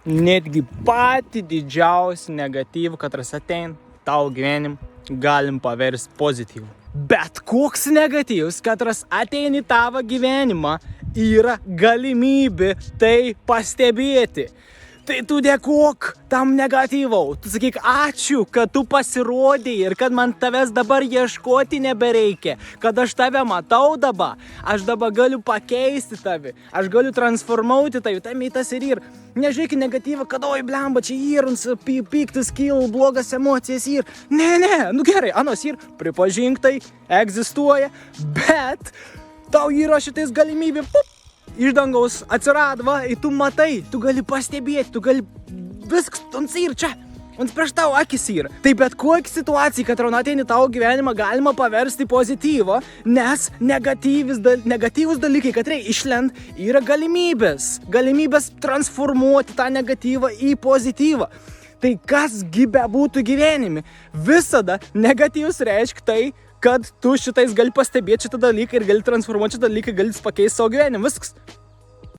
netgi patį didžiausią negatyvą, katras ateina tau gyvenim, galim paversti pozityvų. Bet koks negatyvus, katras ateina į tavo gyvenimą, yra galimybė tai pastebėti. Tai tu dėkok tam negatyvau. Tu sakyk, ačiū, kad tu pasirodai ir kad man tavęs dabar ieškoti nebereikia. Kad aš tave matau dabar. Aš dabar galiu pakeisti tave. Aš galiu transformuoti tave. Tai tas ir yra. Nežiūrėk negatyvą, kad oi blemba, čia įruns, piktis kyla, blogas emocijas ir. Ne, nu gerai, anos ir pripažink tai, egzistuoja, bet tau yra šitais galimybė, iš dangaus atsirado, va, ir tu matai, tu gali pastebėti, tu gali viskas, ant ir čia, ant prieš tau akis yra. Tai bet kokia situacija, kad ateini tavo gyvenimą, galima paversti pozityvą, nes negatyvus dalykai, kad reikia išlend, yra galimybės transformuoti tą negatyvą į pozityvą. Tai kasgi bebūtų gyvenime, visada negatyvus reiškia tai, kad tu šitais gali pastebėti šitą dalyką ir gali transformuoti šitą dalyką, gali pakeisti savo gyvenimą. Viskas.